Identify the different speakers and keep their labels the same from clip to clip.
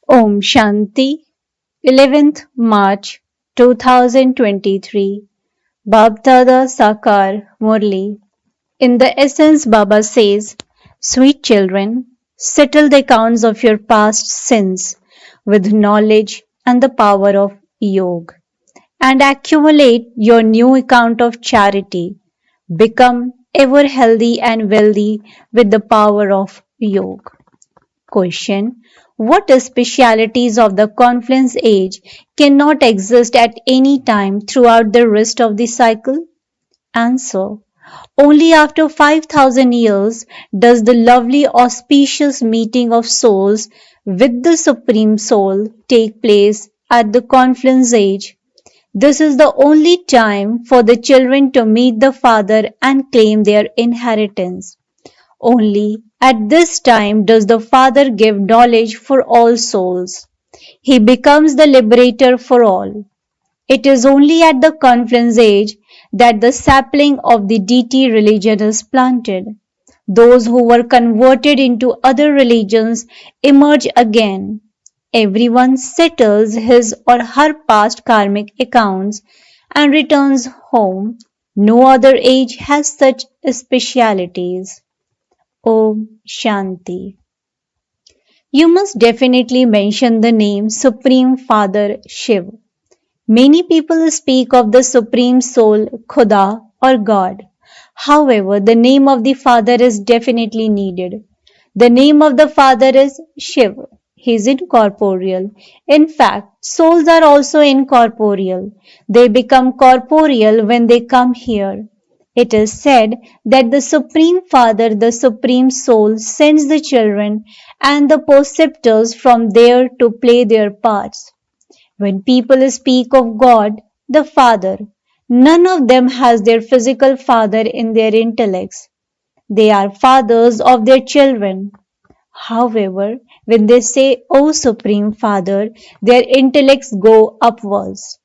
Speaker 1: Om Shanti, 11th March 2023. Baapdada Sakar Murli. In the essence, Baba says, Sweet children, settle the accounts of your past sins with knowledge and the power of yoga, and accumulate your new account of charity. Become ever healthy and wealthy with the power of yoga. Question: what specialities of the confluence age cannot exist at any time throughout the rest of the cycle? Answer: only after 5,000 years does the lovely auspicious meeting of souls with the Supreme Soul take place at the confluence age. This is the only time for the children to meet the Father and claim their inheritance. Only at this time does the Father give knowledge for all souls. He becomes the liberator for all. It is only at the confluence age that the sapling of the deity religion is planted. Those who were converted into other religions emerge again. Everyone settles his or her past karmic accounts and returns home. No other age has such specialities. Om Shanti. You must definitely mention the name Supreme Father Shiv. Many people speak of the Supreme Soul, Khuda or God. However, the name of the Father is definitely needed. The name of the Father is Shiv. He is incorporeal. In fact, souls are also incorporeal. They become corporeal when they come here. It is said that the Supreme Father, the Supreme Soul, sends the children and the preceptors from there to play their parts. When people speak of God, the Father, none of them has their physical father in their intellects. They are fathers of their children. However, when they say, O Supreme Father, their intellects go upwards.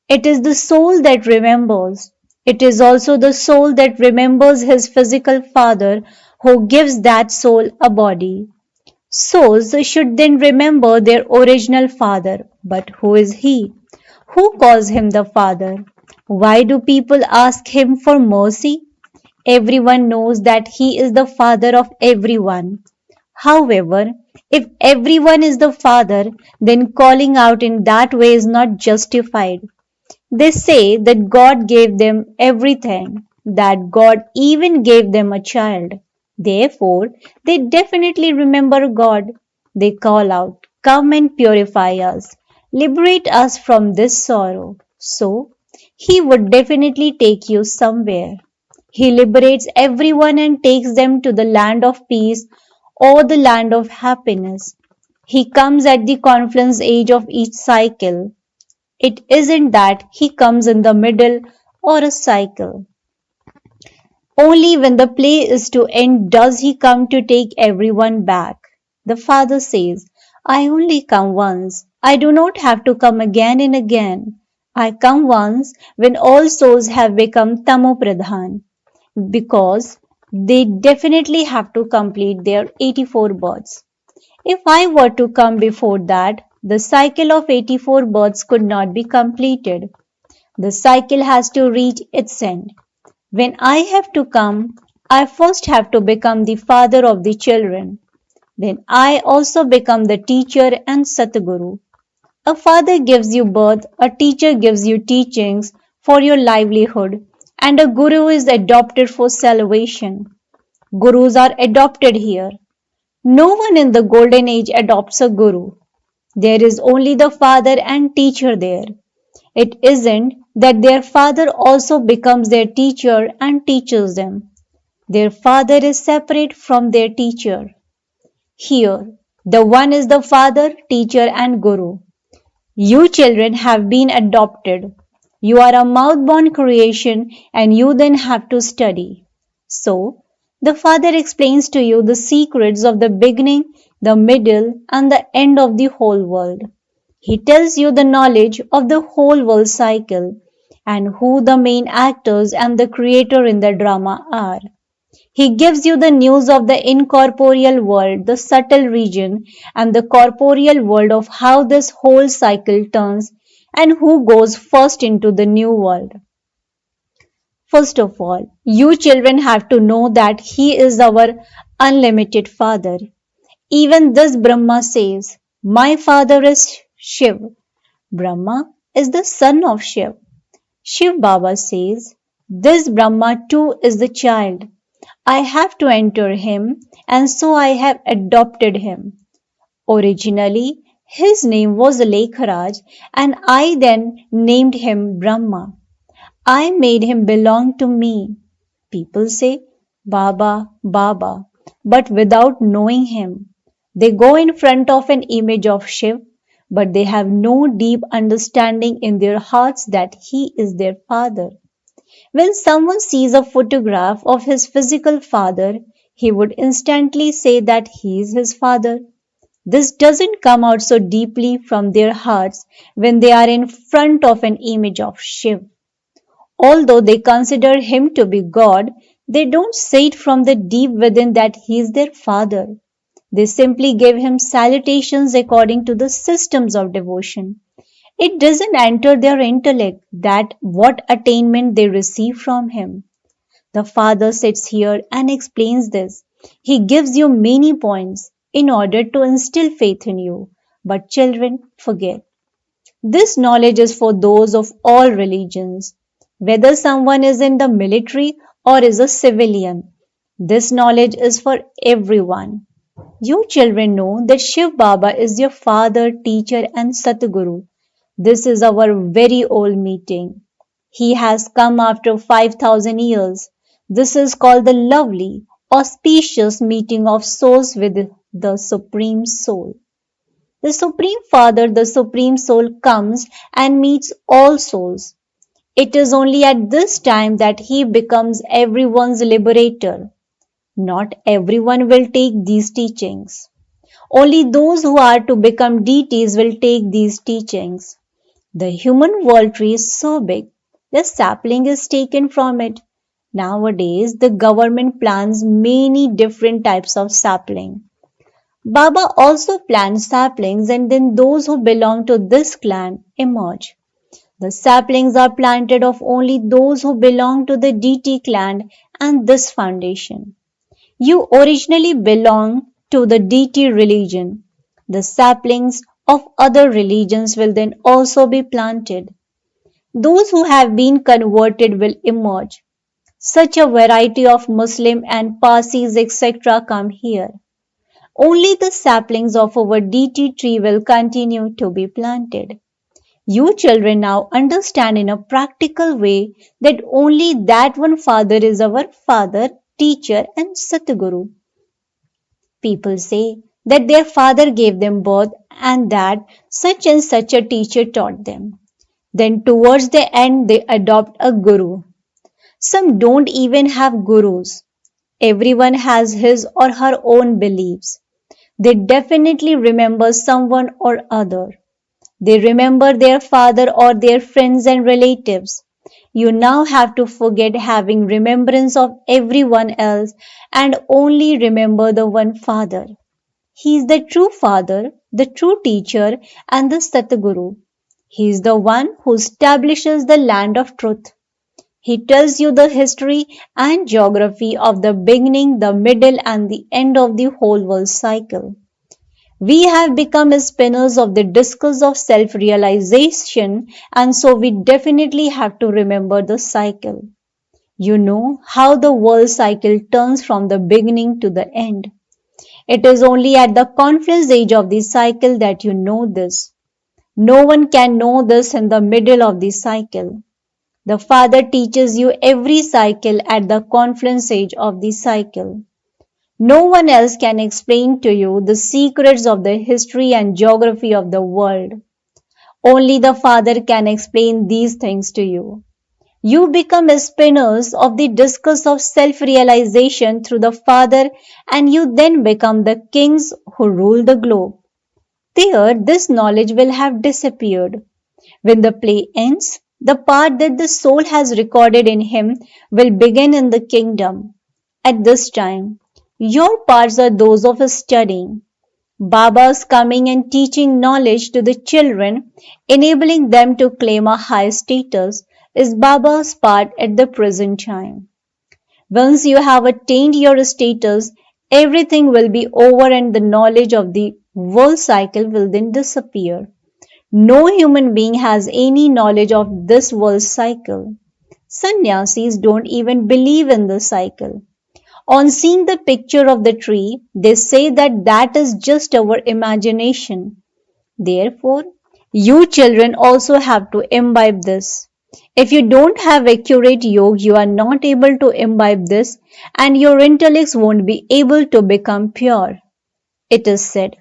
Speaker 1: It is the soul that remembers. It is also the soul that remembers his physical father who gives that soul a body. Souls should then remember their original father. But who is he? Who calls him the Father? Why do people ask him for mercy? Everyone knows that he is the Father of everyone. However, if everyone is the Father, then calling out in that way is not justified. They say that God gave them everything, that God even gave them a child. Therefore, they definitely remember God. They call out, Come and purify us, liberate us from this sorrow. So, He would definitely take you somewhere. He liberates everyone and takes them to the land of peace or the land of happiness. He comes at the confluence age of each cycle. It isn't that he comes in the middle or a cycle. Only when the play is to end does he come to take everyone back. The father says, I only come once. I do not have to come again and again. I come once when all souls have become Tamopradhan, because they definitely have to complete their 84 births. If I were to come before that, the cycle of 84 births could not be completed. The cycle has to reach its end. When I have to come, I first have to become the father of the children. Then I also become the teacher and Satguru. A father gives you birth, a teacher gives you teachings for your livelihood, and a guru is adopted for salvation. Gurus are adopted here. No one in the golden age adopts a guru. There is only the father and teacher there. It isn't that their father also becomes their teacher and teaches them. Their father is separate from their teacher. Here, the one is the father, teacher, and guru. You children have been adopted. You are a mouth-born creation and you then have to study. So, the Father explains to you the secrets of the beginning, the middle, and the end of the whole world. He tells you the knowledge of the whole world cycle and who the main actors and the creator in the drama are. He gives you the news of the incorporeal world, the subtle region, and the corporeal world of how this whole cycle turns and who goes first into the new world. First of all, you children have to know that He is our unlimited Father. Even this Brahma says, my father is Shiv. Brahma is the son of Shiv. Shiv Baba says, this Brahma too is the child. I have to enter him, and so I have adopted him. Originally, his name was Lekharaj, and I then named him Brahma. I made him belong to me. People say, Baba, Baba, but without knowing him. They go in front of an image of Shiv, but they have no deep understanding in their hearts that he is their father. When someone sees a photograph of his physical father, he would instantly say that he is his father. This doesn't come out so deeply from their hearts when they are in front of an image of Shiv. Although they consider him to be God, they don't say it from the deep within that he is their father. They simply give him salutations according to the systems of devotion. It doesn't enter their intellect that what attainment they receive from him. The Father sits here and explains this. He gives you many points in order to instill faith in you. But children forget. This knowledge is for those of all religions, whether someone is in the military or is a civilian. This knowledge is for everyone. You children know that Shiv Baba is your father, teacher, and Satguru. This is our very old meeting. He has come after 5,000 years. This is called the lovely, auspicious meeting of souls with the Supreme Soul. The Supreme Father, the Supreme Soul comes and meets all souls. It is only at this time that He becomes everyone's liberator. Not everyone will take these teachings. Only those who are to become deities will take these teachings. The human world tree is so big, the sapling is taken from it. Nowadays, the government plants many different types of sapling. Baba also plants saplings and then those who belong to this clan emerge. The saplings are planted of only those who belong to the deity clan and this foundation. You originally belong to the deity religion. The saplings of other religions will then also be planted. Those who have been converted will emerge. Such a variety of Muslim and Parsis etc. come here. Only the saplings of our deity tree will continue to be planted. You children now understand in a practical way that only that one Father is our Father, Teacher, and Satguru. People say that their father gave them birth and that such and such a teacher taught them. Then towards the end they adopt a guru. Some don't even have gurus. Everyone has his or her own beliefs. They definitely remember someone or other. They remember their father or their friends and relatives. You now have to forget having remembrance of everyone else and only remember the one Father. He is the true Father, the true teacher, and the Satguru. He is the one who establishes the land of truth. He tells you the history and geography of the beginning, the middle, and the end of the whole world cycle. We have become spinners of the discus of self-realization, and so we definitely have to remember the cycle. You know how the world cycle turns from the beginning to the end. It is only at the confluence age of the cycle that you know this. No one can know this in the middle of the cycle. The Father teaches you every cycle at the confluence age of the cycle. No one else can explain to you the secrets of the history and geography of the world. Only the Father can explain these things to you. You become spinners of the discus of self-realization through the Father, and you then become the kings who rule the globe. There, this knowledge will have disappeared. When the play ends, the part that the soul has recorded in him will begin in the kingdom. At this time, your parts are those of studying. Baba's coming and teaching knowledge to the children, enabling them to claim a high status, is Baba's part at the present time. Once you have attained your status, everything will be over and the knowledge of the world cycle will then disappear. No human being has any knowledge of this world cycle. Sannyasis don't even believe in the cycle. On seeing the picture of the tree, they say that that is just our imagination. Therefore, you children also have to imbibe this. If you don't have accurate yoga, you are not able to imbibe this and your intellects won't be able to become pure. It is said,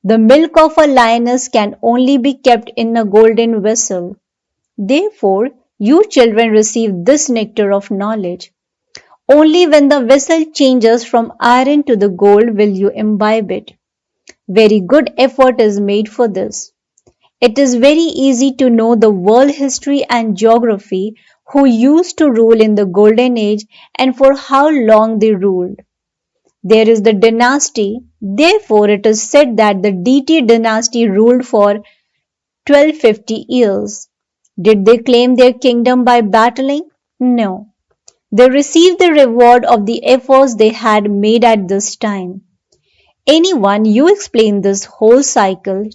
Speaker 1: the milk of a lioness can only be kept in a golden vessel. Therefore, you children receive this nectar of knowledge. Only when the vessel changes from iron to the gold will you imbibe it. Very good effort is made for this. It is very easy to know the world history and geography who used to rule in the golden age and for how long they ruled. There is the dynasty, therefore it is said that the DT dynasty ruled for 1250 years. Did they claim their kingdom by battling? No. They received the reward of the efforts they had made at this time. Anyone you explain this whole cycle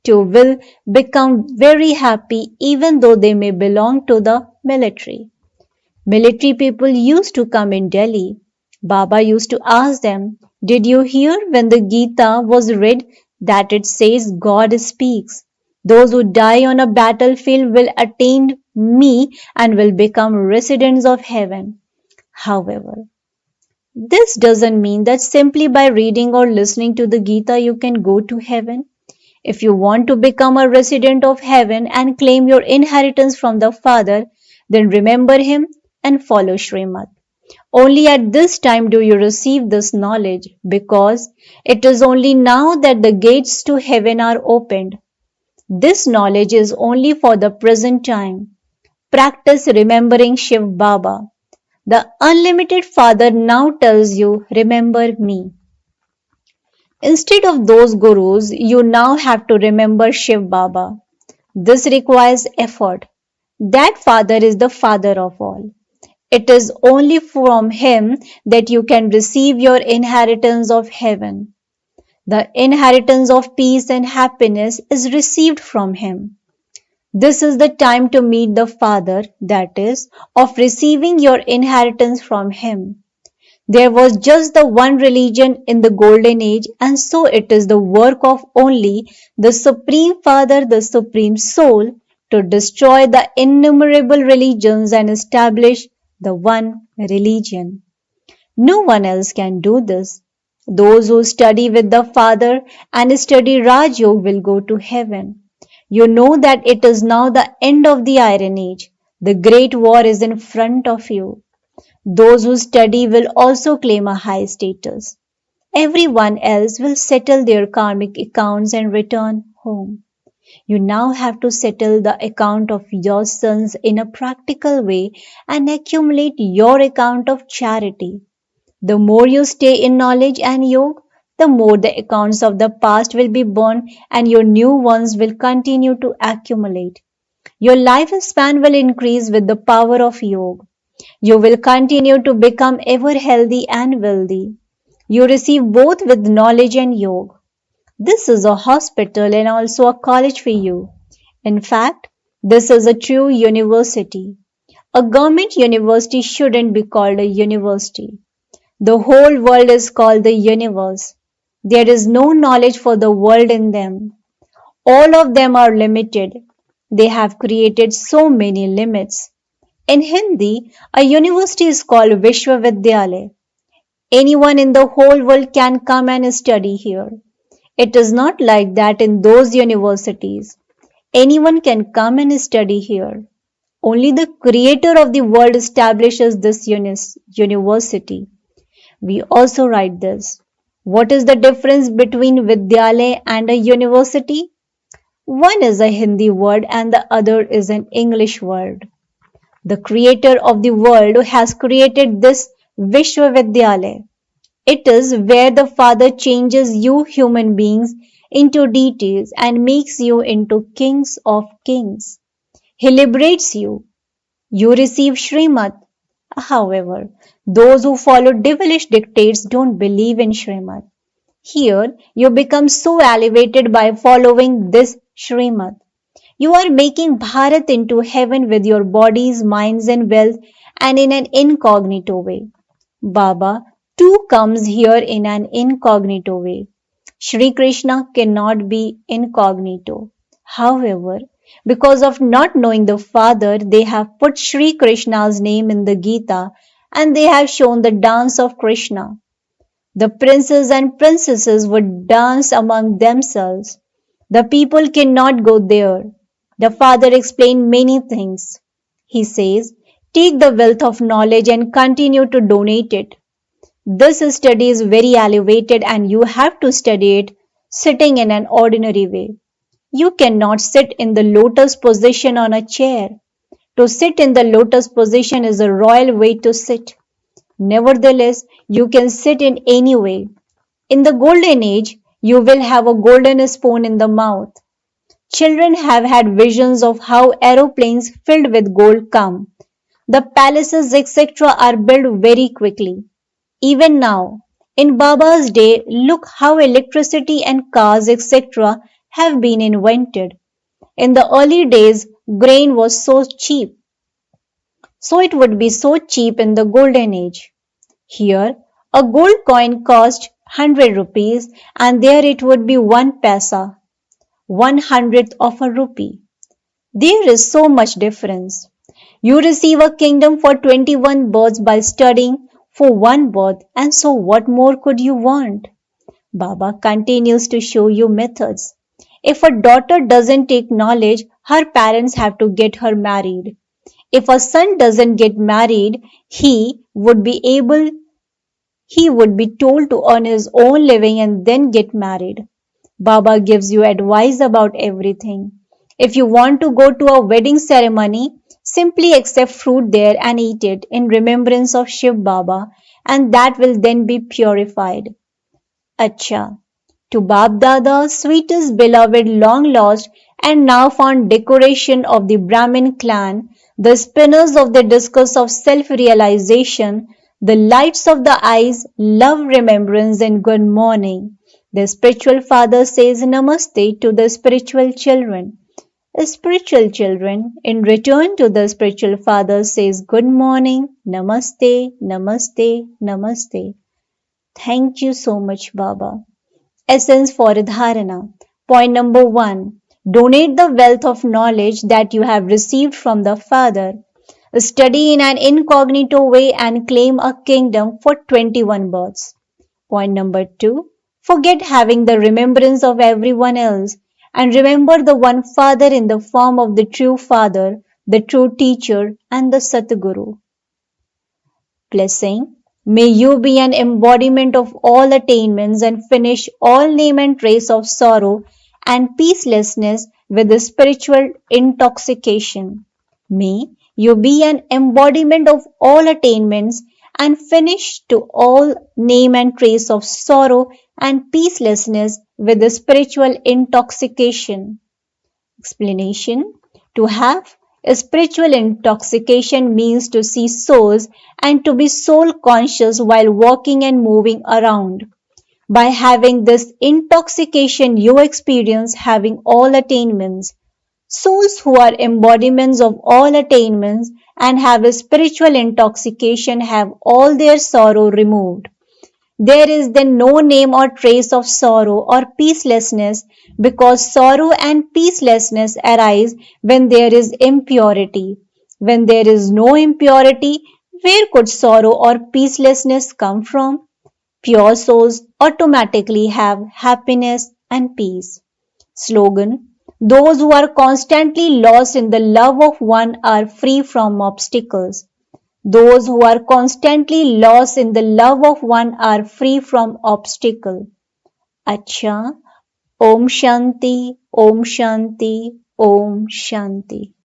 Speaker 1: to will become very happy even though they may belong to the military. Military people used to come in Delhi. Baba used to ask them, did you hear when the Gita was read that it says God speaks? Those who die on a battlefield will attain me and will become residents of heaven. However, this doesn't mean that simply by reading or listening to the Gita you can go to heaven. If you want to become a resident of heaven and claim your inheritance from the Father, then remember Him and follow Srimad. Only at this time do you receive this knowledge because it is only now that the gates to heaven are opened. This knowledge is only for the present time. Practice remembering Shiv Baba. The unlimited Father now tells you, remember me. Instead of those gurus, you now have to remember Shiv Baba. This requires effort. That Father is the Father of all. It is only from Him that you can receive your inheritance of heaven. The inheritance of peace and happiness is received from Him. This is the time to meet the Father, that is, of receiving your inheritance from Him. There was just the one religion in the golden age, and so it is the work of only the Supreme Father, the Supreme Soul, to destroy the innumerable religions and establish the one religion. No one else can do this. Those who study with the Father and study Raj Yoga will go to heaven. You know that it is now the end of the Iron Age. The great war is in front of you. Those who study will also claim a high status. Everyone else will settle their karmic accounts and return home. You now have to settle the account of your sons in a practical way and accumulate your account of charity. The more you stay in knowledge and yoga, the more the accounts of the past will be burned and your new ones will continue to accumulate. Your lifespan will increase with the power of yoga. You will continue to become ever healthy and wealthy. You receive both with knowledge and yoga. This is a hospital and also a college for you. In fact, this is a true university. A government university shouldn't be called a university. The whole world is called the universe. There is no knowledge for the world in them. All of them are limited. They have created so many limits. In Hindi, a university is called Vishwavidyalaya. Anyone in the whole world can come and study here. It is not like that in those universities. Anyone can come and study here. Only the creator of the world establishes this university. We also write this. What is the difference between Vidyalaya and a university? One is a Hindi word and the other is an English word. The creator of the world has created this Vishwavidyalaya. It is where the Father changes you human beings into deities and makes you into kings of kings. He liberates you. You receive Srimad. However, those who follow devilish dictates don't believe in Srimad. Here, you become so elevated by following this Srimad. You are making Bharat into heaven with your bodies, minds, and wealth, and in an incognito way. Baba too comes here in an incognito way. Sri Krishna cannot be incognito. However, because of not knowing the Father, they have put Sri Krishna's name in the Gita and they have shown the dance of Krishna. The princes and princesses would dance among themselves. The people cannot go there. The Father explained many things. He says, take the wealth of knowledge and continue to donate it. This study is very elevated and you have to study it sitting in an ordinary way. You cannot sit in the lotus position on a chair. To sit in the lotus position is a royal way to sit. Nevertheless, you can sit in any way. In the golden age, you will have a golden spoon in the mouth. Children have had visions of how aeroplanes filled with gold come. The palaces, etc., are built very quickly. Even now, in Baba's day, look how electricity and cars, etc., have been invented. In the early days, grain was so cheap, so it would be so cheap in the golden age. Here, a gold coin cost 100 rupees and there it would be 1 paisa, 1/100th of a rupee. There is so much difference. You receive a kingdom for 21 births by studying for one birth, and so what more could you want? Baba continues to show you methods. If a daughter doesn't take knowledge, her parents have to get her married. If a son doesn't get married, he would be told to earn his own living and then get married. Baba gives you advice about everything. If you want to go to a wedding ceremony, simply accept fruit there and eat it in remembrance of Shiv Baba, and that will then be purified. Acha. To Baapdada, sweetest, beloved, long lost, and now found decoration of the Brahmin clan, the spinners of the discus of self realization, the lights of the eyes, love, remembrance, and good morning. The spiritual father says namaste to the spiritual children. The spiritual children, in return to the spiritual father, says good morning, namaste, namaste, namaste. Thank you so much, Baba. Essence for Dharana. Point number 1. Donate the wealth of knowledge that you have received from the Father. Study in an incognito way and claim a kingdom for 21 births. Point number 2. Forget having the remembrance of everyone else and remember the one Father in the form of the true Father, the true teacher, and the Satguru. Blessing. May you be an embodiment of all attainments and finish all name and trace of sorrow and peacelessness with the spiritual intoxication. May you be an embodiment of all attainments and finish to all name and trace of sorrow and peacelessness with the spiritual intoxication. Explanation. To have a spiritual intoxication means to see souls and to be soul conscious while walking and moving around. By having this intoxication, you experience having all attainments. Souls who are embodiments of all attainments and have a spiritual intoxication have all their sorrow removed. There is then no name or trace of sorrow or peacelessness because sorrow and peacelessness arise when there is impurity. When there is no impurity, where could sorrow or peacelessness come from? Pure souls automatically have happiness and peace. Slogan. Those who are constantly lost in the love of one are free from obstacles. Those who are constantly lost in the love of one are free from obstacle. Acha. Om Shanti, Om Shanti, Om Shanti.